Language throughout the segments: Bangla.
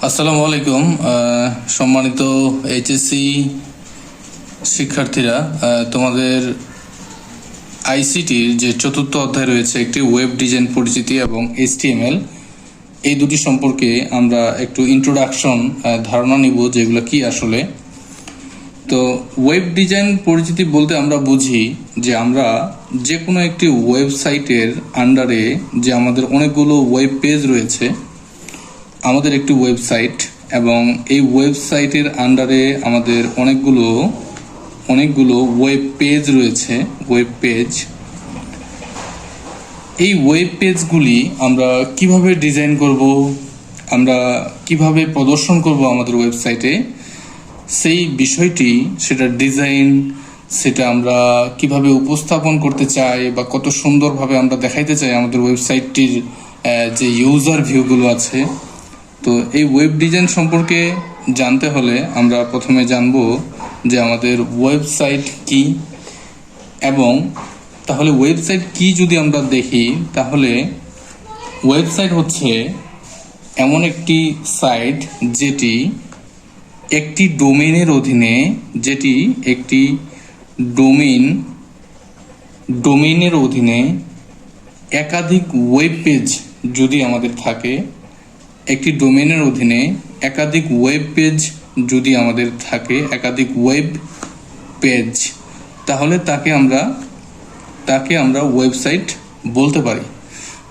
আসসালামু আলাইকুম। সম্মানিত এইচএসসি শিক্ষার্থীরা, তোমাদের আইসিটির যে চতুর্থ অধ্যায় রয়েছে একটি ওয়েব ডিজাইন পরিচিতি এবং এইচটিএমএল, এই দুটি সম্পর্কে আমরা একটু ইন্ট্রোডাকশন ধারণা নিব, যেগুলো কি আসলে। তো ওয়েব ডিজাইন পরিচিতি বলতে আমরা বুঝি যে আমরা যে কোনো একটি ওয়েবসাইটের আন্ডারে যে আমাদের অনেকগুলো ওয়েব পেজ রয়েছে, আমাদের একটি ওয়েবসাইট, এবং এই ওয়েবসাইটের আন্ডারে আমাদের অনেকগুলো ওয়েব পেজ রয়েছে। ওয়েব পেজ, এই ওয়েব পেজগুলি আমরা কিভাবে ডিজাইন করব, আমরা কিভাবে প্রদর্শন করব আমাদের ওয়েবসাইটে, সেই বিষয়টি, সেটা ডিজাইন, সেটা আমরা কিভাবে উপস্থাপন করতে চাই বা কত সুন্দরভাবে আমরা দেখাইতে চাই আমাদের ওয়েবসাইটটির যে ইউজার ভিউগুলো আছে। তো এই ওয়েব ডিজাইন সম্পর্কে জানতে হলে আমরা প্রথমে জানব যে আমাদের ওয়েবসাইট কি, এবং তাহলে ওয়েবসাইট কি যদি আমরা দেখি, তাহলে ওয়েবসাইট হচ্ছে এমন একটি সাইট যেটি একটি ডোমেইনের অধীনে, ডোমেইনের অধীনে একাধিক ওয়েব পেজ যদি আমাদের থাকে, একটি ডোমেইনের অধীনে একাধিক ওয়েব পেজ যদি আমাদের থাকে, একাধিক ওয়েব পেজ, তাহলে তাকে আমরা ওয়েবসাইট বলতে পারি।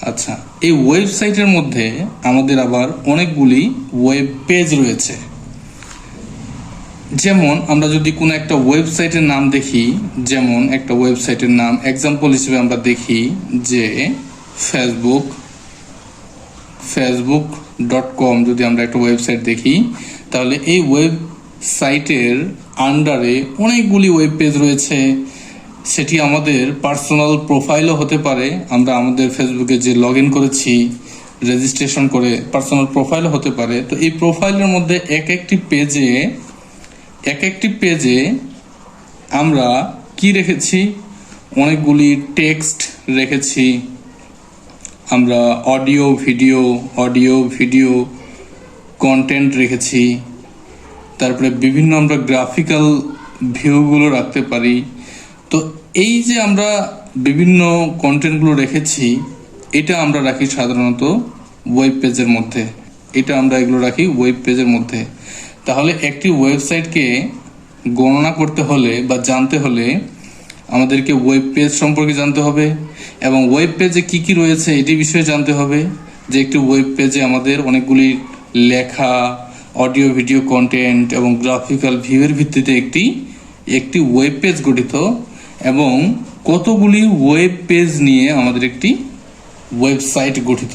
আচ্ছা, এই ওয়েবসাইটের মধ্যে আমাদের আবার অনেকগুলি ওয়েব পেজ রয়েছে। যেমন আমরা যদি কোনো একটা ওয়েবসাইটের নাম দেখি, যেমন একটা ওয়েবসাইটের নাম এক্সাম্পল হিসেবে আমরা দেখি যে facebook.com, যদি আমরা একটা ওয়েবসাইট দেখি, তাহলে এই ওয়েবসাইটের আন্ডারে অনেকগুলি ওয়েব পেজ রয়েছে। সেটি আমাদের পার্সোনাল প্রোফাইলও হতে পারে, আমরা আমাদের ফেসবুকে যে লগ ইন করেছি রেজিস্ট্রেশন করে পার্সোনাল প্রোফাইলও হতে পারে। তো এই প্রোফাইলের মধ্যে এক একটি পেজে আমরা কি রেখেছি, অনেকগুলি টেক্সট রেখেছি, আমরা অডিও ভিডিও কন্টেন্ট রেখেছি, তারপরে বিভিন্ন আমরা গ্রাফিক্যাল ভিউগুলো রাখতে পারি। তো এই যে আমরা বিভিন্ন কন্টেন্টগুলো রেখেছি, এটা আমরা রাখি সাধারণত ওয়েব পেজের মধ্যে, এগুলো রাখি ওয়েব পেজের মধ্যে। তাহলে একটি ওয়েবসাইটকে গণনা করতে হলে বা জানতে হলে আমাদেরকে ওয়েব পেজ সম্পর্কে জানতে হবে, এবং ওয়েব পেজে কি কি রয়েছে এটি বিষয়ে জানতে হবে। যে একটি ওয়েব পেজে আমাদের অনেকগুলি লেখা, অডিও ভিডিও কন্টেন্ট এবং গ্রাফিক্যাল ভিউয়ের ভিত্তিতে একটি ওয়েব পেজ গঠিত, এবং কতগুলি ওয়েব পেজ নিয়ে আমাদের একটি ওয়েবসাইট গঠিত।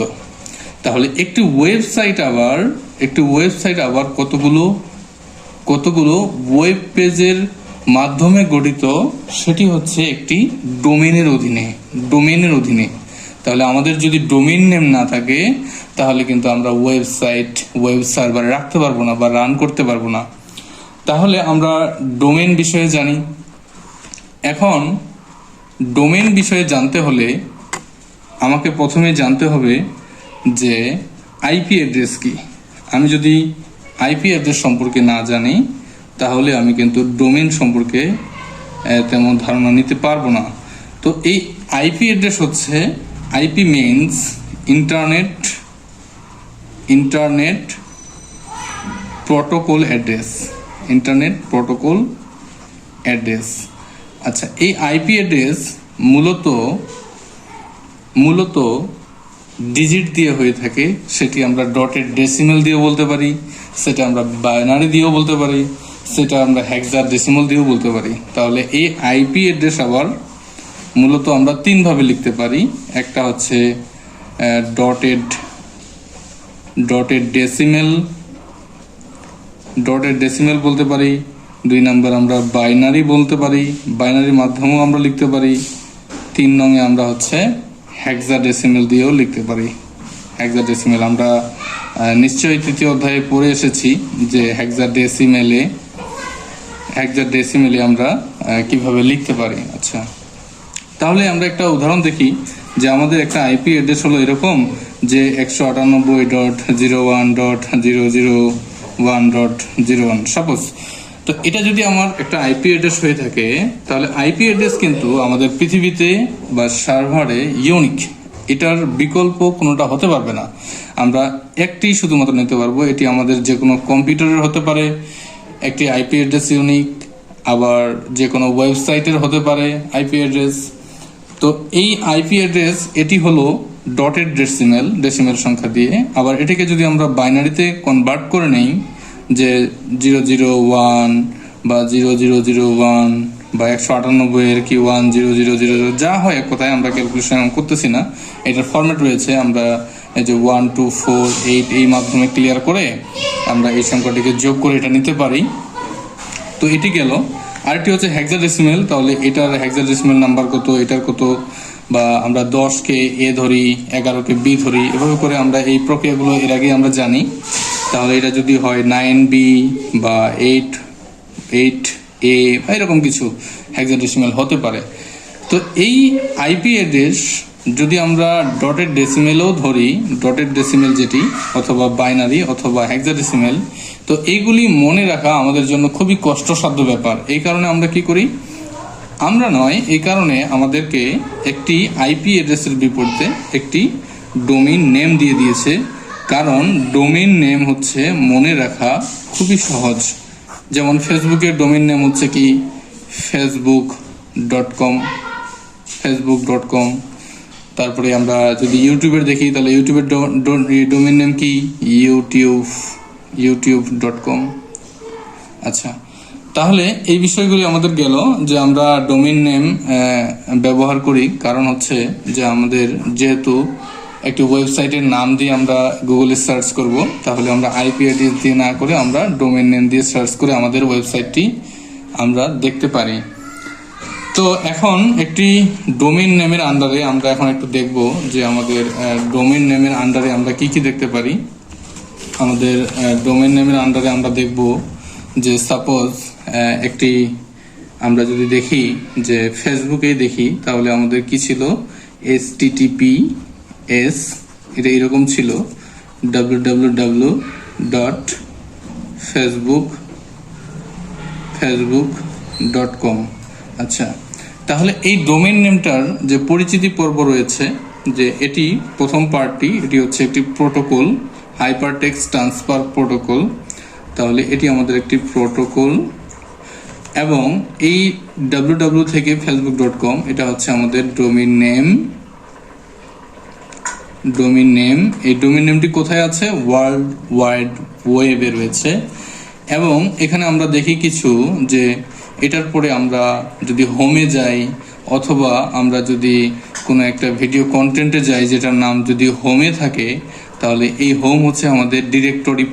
তাহলে একটি ওয়েবসাইট আবার কতগুলো ওয়েব পেজের মাধ্যমে গঠিত, সেটি হচ্ছে একটি ডোমেইনের অধীনে। তাহলে আমাদের যদি ডোমেইন নেম না থাকে, তাহলে কিন্তু আমরা ওয়েব সার্ভারে রাখতে পারবো না বা রান করতে পারবো না। তাহলে আমরা ডোমেইন বিষয়ে জানি। এখন ডোমেইন বিষয়ে জানতে হলে আমাকে প্রথমে জানতে হবে যে আইপি অ্যাড্রেস কি। আমি যদি আইপি অ্যাড্রেস সম্পর্কে না জানি, তাহলে আমি কিন্তু ডোমেইন সম্পর্কে তেমন ধারণা নিতে পারবো না। তো এই আইপি অ্যাড্রেস হচ্ছে, IP means internet protocol address. আচ্ছা, এই আইপি অ্যাড্রেস মূলত ডিজিট দিয়ে হয়ে থাকে। সেটি আমরা ডটেড ডেসিমেল দিয়ে বলতে পারি, সেটা আমরা বাইনারি দিয়েও বলতে পারি, সেটা আমরা হেক্সাডেসিমাল দিয়েও বলতে পারি। তাহলে এই আইপি অ্যাড্রেস আবার মূলত আমরা তিনভাবে লিখতে পারি। একটা হচ্ছে ডটেড ডেসিমেল বলতে পারি। 2 নাম্বার আমরা বাইনারি বলতে পারি, বাইনারির মাধ্যমেও আমরা লিখতে পারি। 3 নঙে আমরা হচ্ছে হেক্সাডেসিমেল দিয়েও লিখতে পারি। হেক্সাডেসিমেল আমরা নিশ্চয়ই তৃতীয় অধ্যায়ে পড়ে এসেছি যে হেক্সাডেসিমেলে আমরা কিভাবে লিখতে পারি। আচ্ছা, তাহলে আমরা একটা উদাহরণ দেখি যে আমাদের একটা আইপি অ্যাড্রেস হলো এরকম যে 198.01.001.001 সাপোজ। তো এটা যদি আমার একটা আইপি অ্যাড্রেস হয়ে থাকে, তাহলে আইপি অ্যাড্রেস কিন্তু আমাদের পৃথিবীতে বা সার্ভারে ইউনিক, এটার বিকল্প কোনোটা হতে পারবে না। আমরা একটি শুধুমাত্র নিতে পারবো, এটি আমাদের যে কোনো কম্পিউটারের হতে পারে একটি আইপি অ্যাড্রেস ইউনিক, আবার যে কোনো ওয়েবসাইটের হতে পারে আইপি অ্যাড্রেস। তো এই আইপি অ্যাড্রেস এটি হলো ডটেড ডেসিমেল সংখ্যা দিয়ে। আবার এটাকে যদি আমরা বাইনারিতে কনভার্ট করে নেই, যে 001 বা 0001 বা 198 কি 10000 যা হয়, এক কথায় আমরা ক্যালকুলেশন করতেছি না, এটার ফরম্যাট রয়েছে। আমরা এই যে 1 2 4 8 এই মাধ্যমে ক্লিয়ার করে আমরা এই সংখ্যাটিকে যোগ করে এটা নিতে পারি। তো এটি গেল। আরেকটি হচ্ছে হেক্সাডেসিমেল। তাহলে এটার হেক্সাডেসিমেল নাম্বার কত, এটার কত, বা আমরা 10কে এ ধরি, 11কে বি ধরি, এভাবে করে আমরা এই প্রক্রিয়াগুলো এর আগে আমরা জানি। তাহলে এটা যদি হয় 9B বা 8A বা এরকম কিছু হেক্সাডেসিমেল হতে পারে। তো এই আইপি অ্যাড্রেস যদি আমরা ডটেড ডেসিমেলও ধরি, ডটেড ডেসিমেল যেটি, অথবা বাইনারি অথবা হেক্সাডেসিমেল, তো এইগুলি মনে রাখা আমাদের জন্য খুবই কষ্টসাধ্য ব্যাপার। এই কারণে আমরা কি করি, এই কারণে আমাদেরকে একটি আইপি অ্যাড্রেসের বিপরীতে একটি ডোমেইন নেম দিয়ে দিয়েছে। কারণ ডোমেইন নেম হচ্ছে মনে রাখা খুবই সহজ। যেমন ফেসবুকের ডোমেইন নেম হচ্ছে কি facebook.com। তারপরে আমরা যদি ইউটিউবের দেখি, তাহলে ইউটিউবের ডোমেইন নেম কি youtube.com। আচ্ছা, তাহলে এই বিষয়গুলি আমাদের গেল যে আমরা ডোমেইন নেম ব্যবহার করি। কারণ হচ্ছে যে আমাদের যেহেতু একটি ওয়েবসাইটের নাম দিয়ে আমরা গুগলে সার্চ করব, তাহলে আমরা আইপি অ্যাড্রেস দিয়ে না করে আমরা ডোমেইন নেম দিয়ে সার্চ করে আমাদের ওয়েবসাইটটি আমরা দেখতে পারি। তো এখন একটি ডোমেইন নেমের আন্ডারে আমরা এখন একটু দেখব যে আমাদের ডোমেইন নেমের আন্ডারে আমরা কি কি দেখতে পারি। আমাদের ডোমেইন নেমের আন্ডারে আমরা দেখব যে সাপোজ একটি আমরা যদি দেখি যে ফেসবুকে দেখি, তাহলে আমাদের কি ছিল https, এটা এরকম ছিল www.facebook.com। আচ্ছা, তাহলে এই ডোমেইন নেমটার যে পরিচিতি পর্ব রয়েছে, যে এটি প্রথম পার্টটি, এটি হচ্ছে একটি প্রোটোকল, হাইপারটেক্সট ট্রান্সফার প্রোটোকল। তাহলে এটি আমাদের একটি প্রোটোকল, এবং এই www থেকে facebook.com এটা হচ্ছে আমাদের ডোমেইন নেম। এই ডোমেইন নেমটি কোথায় আছে, ওয়ার্ল্ড ওয়াইড ওয়েবে রয়েছে। এবং এখানে আমরা দেখি কিছু যে এটার পরে আমরা যদি হোমে যাই, অথবা আমরা যদি কোনো একটা ভিডিও কন্টেন্টে যাই যেটার নাম যদি হোমে থাকে, তাহলে এই হোম হচ্ছে আমাদের ডিরেক্টরি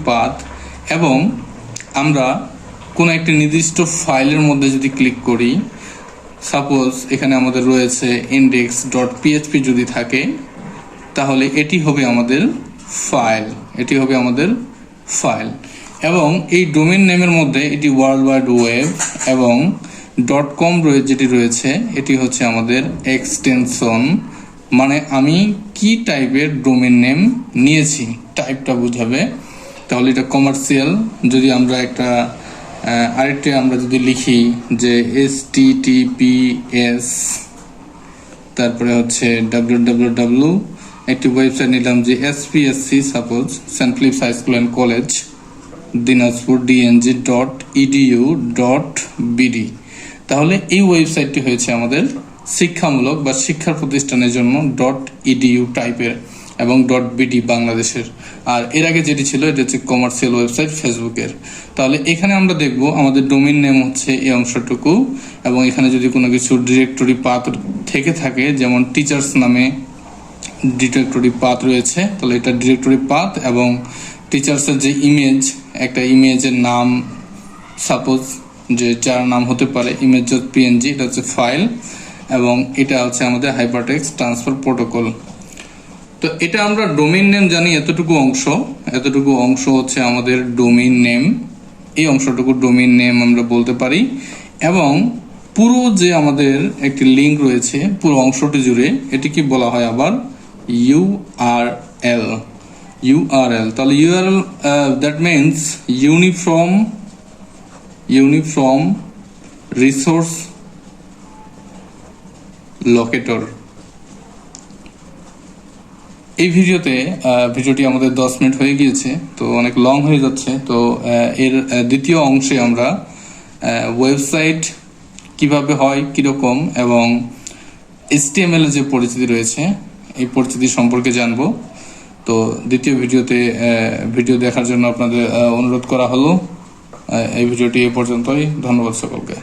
পাথ। এবং আমরা কোনো একটি নির্দিষ্ট ফাইলের মধ্যে যদি ক্লিক করি, সাপোজ এখানে আমাদের রয়েছে index.php যদি থাকে, তাহলে এটি হবে আমাদের ফাইল। এবং এই ডোমেইন নেমের মধ্যে এটি ওয়ার্ল্ড ওয়াইড ওয়েব, এবং .com যেটি রয়েছে এটি হচ্ছে আমাদের এক্সটেনশন। মানে আমি কি টাইপের ডোমেইন নেম নিয়েছি, টাইপটা বোঝাবে। তাহলে এটা কমার্শিয়াল। যদি আমরা আরেকটা আমরা যদি লিখি যে https, তারপরে হচ্ছে www, একটি ওয়েবসাইট নিলাম যে SPSC, suppose Saint Philips high school and college Dinajpur dng.edu.bd। তাহলে এই ওয়েবসাইটটি হয়েছে আমাদের শিক্ষামূলক বা শিক্ষার প্রতিষ্ঠানের জন্য .edu টাইপের, এবং .bd বাংলাদেশের। আর এর আগে যেটি ছিল এটা হচ্ছে কমার্শিয়াল ওয়েবসাইট ফেসবুকের। তাহলে এখানে আমরা দেখব আমাদের ডোমেইন নেম হচ্ছে এই অংশটুকু, এবং এখানে যদি কোনো কিছু ডিরেক্টরি পাথ থেকে থাকে, যেমন টিচার্স নামে ডিরেক্টরি পাথ রয়েছে, তাহলে এটা ডিরেক্টরি পাথ। এবং টিচার্সের যে একটা ইমেজের নাম, সাপোজ যে যার নাম হতে পারে image.png, এটা হচ্ছে ফাইল, এবং এটা হচ্ছে আমাদের হাইপারটেক্সট ট্রান্সফার প্রোটোকল। তো এটা আমরা ডোমেইন নেম জানি, এতটুকু অংশ হচ্ছে আমাদের ডোমেইন নেম। এই অংশটুকু ডোমেইন নেম আমরা বলতে পারি। এবং পুরো যে আমাদের একটি লিঙ্ক রয়েছে পুরো অংশটি জুড়ে এটিকে বলা হয় আবার ইউআরএল। ইউআরএল, তাহলে URL that means uniform resource locator. এই ভিডিওটি আমাদের 10 মিনিট হয়ে গিয়েছে, তো অনেক লং হয়ে যাচ্ছে। তো এর দ্বিতীয় অংশে আমরা ওয়েবসাইট কিভাবে হয়, কিরকম, এবং HTML এর যে পরিচিতি রয়েছে এই পরিচিতি সম্পর্কে জানবো। তো দ্বিতীয় ভিডিও দেখার জন্য আপনাদের অনুরোধ করা হলো। এই ভিডিওটি এ পর্যন্তই। ধন্যবাদ সকলকে।